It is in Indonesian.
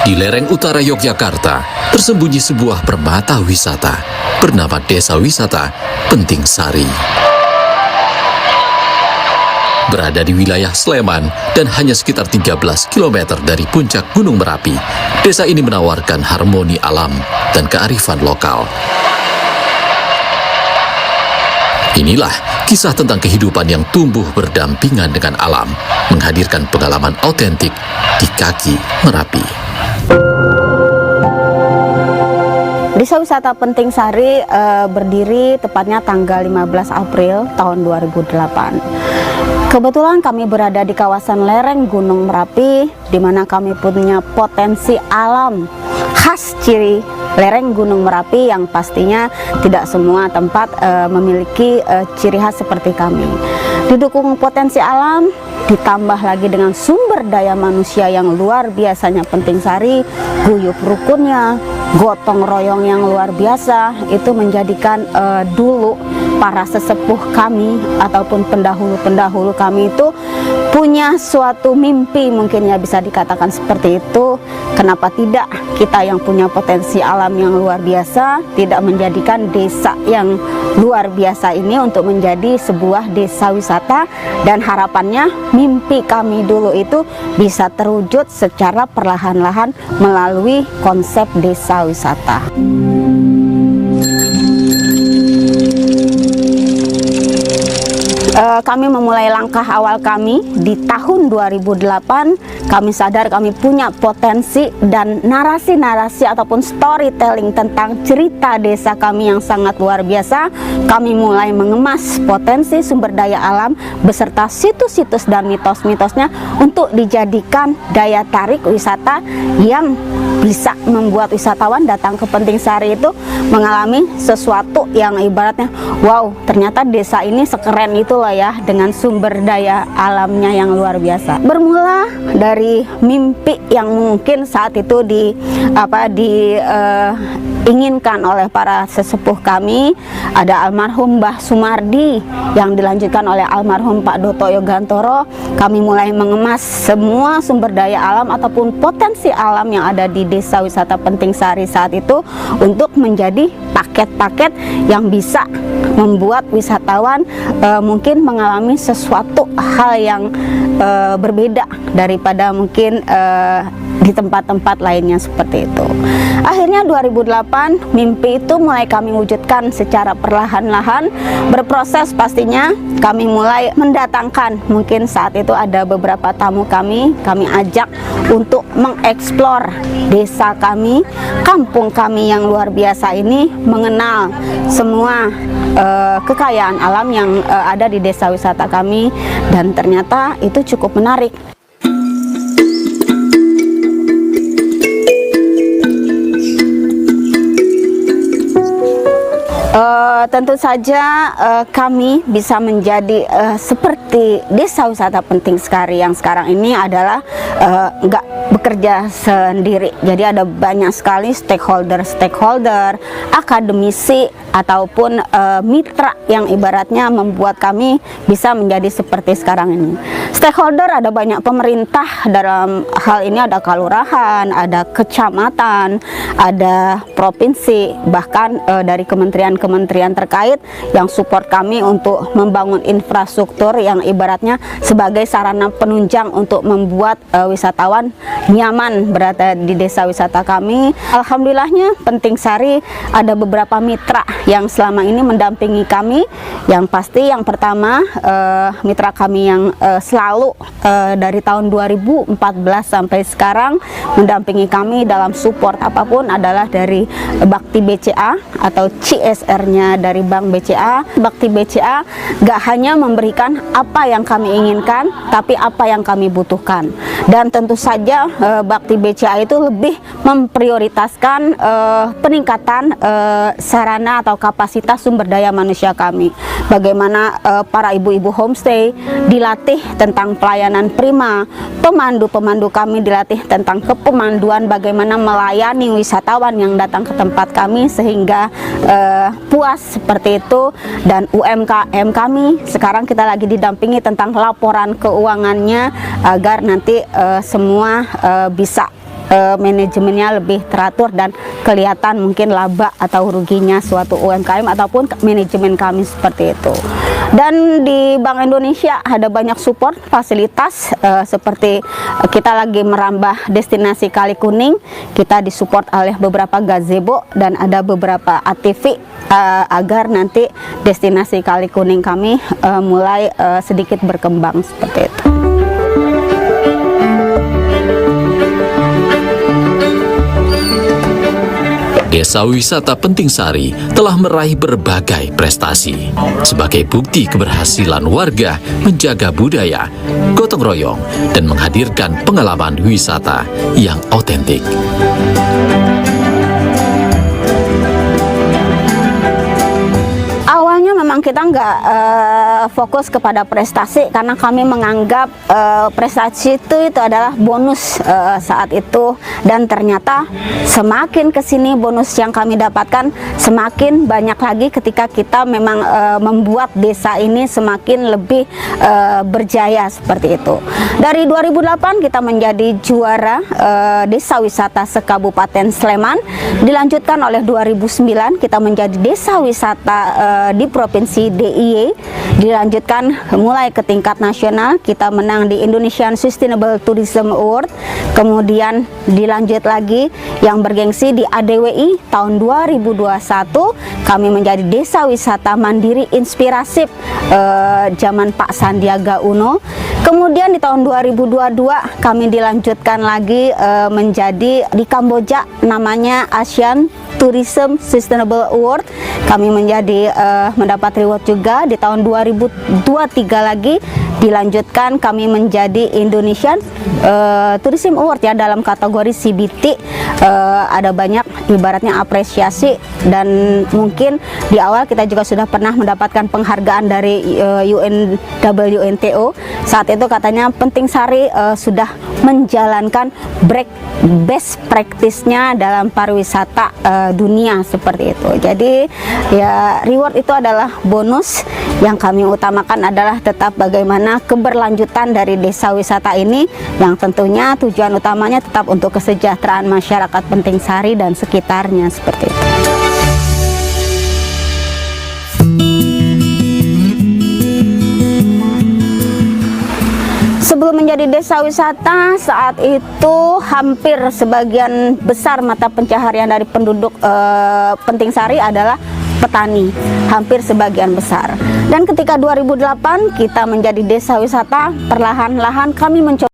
Di lereng utara Yogyakarta, tersembunyi sebuah permata wisata bernama Desa Wisata Penting Sari. Berada di wilayah Sleman dan hanya sekitar 13 km dari puncak Gunung Merapi, desa ini menawarkan harmoni alam dan kearifan lokal. Inilah kisah tentang kehidupan yang tumbuh berdampingan dengan alam, menghadirkan pengalaman autentik di kaki Merapi. Desa Wisata Penting Sari berdiri tepatnya tanggal 15 April tahun 2008. Kebetulan kami berada di kawasan lereng Gunung Merapi, di mana kami punya potensi alam khas ciri lereng Gunung Merapi yang pastinya tidak semua tempat memiliki ciri khas seperti kami. Didukung potensi alam, ditambah lagi dengan sumber daya manusia yang luar biasanya Penting Sari, guyup rukunnya, gotong royong yang luar biasa, itu menjadikan dulu para sesepuh kami ataupun pendahulu-pendahulu kami itu punya suatu mimpi, mungkin ya bisa dikatakan seperti itu. Kenapa tidak kita yang punya potensi alam yang luar biasa tidak menjadikan desa yang luar biasa ini untuk menjadi sebuah desa wisata, dan harapannya mimpi kami dulu itu bisa terwujud secara perlahan-lahan melalui konsep desa wisata. Kami memulai langkah awal kami di tahun 2008. Kami sadar kami punya potensi dan narasi-narasi ataupun storytelling tentang cerita desa kami yang sangat luar biasa. Kami mulai mengemas potensi sumber daya alam beserta situs-situs dan mitos-mitosnya untuk dijadikan daya tarik wisata yang bisa membuat wisatawan datang ke Penting Sari itu mengalami sesuatu yang ibaratnya wow, ternyata desa ini sekeren itulah ya, dengan sumber daya alamnya yang luar biasa. Bermula dari mimpi yang mungkin saat itu inginkan oleh para sesepuh kami, ada almarhum Mbah Sumardi yang dilanjutkan oleh almarhum Pak Doto Yogantoro. Kami mulai mengemas semua sumber daya alam ataupun potensi alam yang ada di Desa Wisata Penting Sari saat itu untuk menjadi paket-paket yang bisa membuat wisatawan mungkin mengalami sesuatu hal yang berbeda daripada mungkin di tempat-tempat lainnya seperti itu. Akhirnya 2008 mimpi itu mulai kami wujudkan secara perlahan-lahan, berproses pastinya. Kami mulai mendatangkan, mungkin saat itu ada beberapa tamu kami ajak untuk mengeksplor desa kami, kampung kami yang luar biasa ini, mengenal semua kekayaan alam yang ada di desa wisata kami, dan ternyata itu cukup menarik. Tentu saja kami bisa menjadi seperti Desa Wisata Penting Sari yang sekarang ini adalah nggak bekerja sendiri. Jadi ada banyak sekali stakeholder, akademisi ataupun mitra yang ibaratnya membuat kami bisa menjadi seperti sekarang ini. Stakeholder ada banyak, pemerintah dalam hal ini ada kelurahan, ada kecamatan, ada provinsi, bahkan dari kementerian-kementerian terkait yang support kami untuk membangun infrastruktur yang ibaratnya sebagai sarana penunjang untuk membuat wisatawan nyaman berada di desa wisata kami. Alhamdulillahnya Penting Sari ada beberapa mitra yang selama ini mendampingi kami. Yang pasti yang pertama mitra kami yang selalu dari tahun 2014 sampai sekarang mendampingi kami dalam support apapun adalah dari Bakti BCA atau CSR BCR-nya dari Bank BCA. Bakti BCA gak hanya memberikan apa yang kami inginkan, tapi apa yang kami butuhkan. Dan tentu saja Bakti BCA itu lebih memprioritaskan peningkatan sarana atau kapasitas sumber daya manusia kami. Bagaimana para ibu-ibu homestay dilatih tentang pelayanan prima, pemandu kami dilatih tentang kepemanduan bagaimana melayani wisatawan yang datang ke tempat kami sehingga puas seperti itu. Dan UMKM kami sekarang kita lagi didampingi tentang laporan keuangannya agar nanti semua bisa manajemennya lebih teratur dan kelihatan mungkin laba atau ruginya suatu UMKM ataupun manajemen kami seperti itu. Dan di Bank Indonesia ada banyak support fasilitas seperti kita lagi merambah destinasi Kali Kuning, kita disupport oleh beberapa gazebo dan ada beberapa ATV agar nanti destinasi Kali Kuning kami mulai sedikit berkembang seperti itu. Desa Wisata Penting Sari telah meraih berbagai prestasi sebagai bukti keberhasilan warga menjaga budaya, gotong royong, dan menghadirkan pengalaman wisata yang otentik. Awalnya memang kita nggak fokus kepada prestasi karena kami menganggap prestasi itu adalah bonus saat itu, dan ternyata semakin kesini bonus yang kami dapatkan semakin banyak lagi ketika kita memang membuat desa ini semakin lebih berjaya seperti itu. Dari 2008 kita menjadi juara desa wisata se-Kabupaten Sleman, dilanjutkan oleh 2009 kita menjadi desa wisata di Provinsi DIY, dilanjutkan mulai ke tingkat nasional, kita menang di Indonesian Sustainable Tourism Award, kemudian dilanjut lagi yang bergengsi di ADWI tahun 2021, kami menjadi desa wisata mandiri inspirasif zaman Pak Sandiaga Uno. Kemudian di tahun 2022 kami dilanjutkan lagi menjadi di Kamboja, namanya Asian Tourism Sustainable Award. Kami menjadi mendapat reward juga. Di tahun 2023 lagi dilanjutkan kami menjadi Indonesian Tourism Award ya dalam kategori CBT. Ada banyak ibaratnya apresiasi, dan mungkin di awal kita juga sudah pernah mendapatkan penghargaan dari WNTO. Saat itu katanya Penting Sari sudah menjalankan best practice-nya dalam pariwisata dunia seperti itu. Jadi ya reward itu adalah bonus, yang kami utamakan adalah tetap bagaimana keberlanjutan dari desa wisata ini, yang tentunya tujuan utamanya tetap untuk kesejahteraan masyarakat Penting Sari dan sekitarnya seperti itu. Sebelum menjadi desa wisata, saat itu hampir sebagian besar mata pencaharian dari penduduk Penting Sari adalah petani, hampir sebagian besar. Dan ketika 2008 kita menjadi desa wisata, perlahan-lahan kami mencoba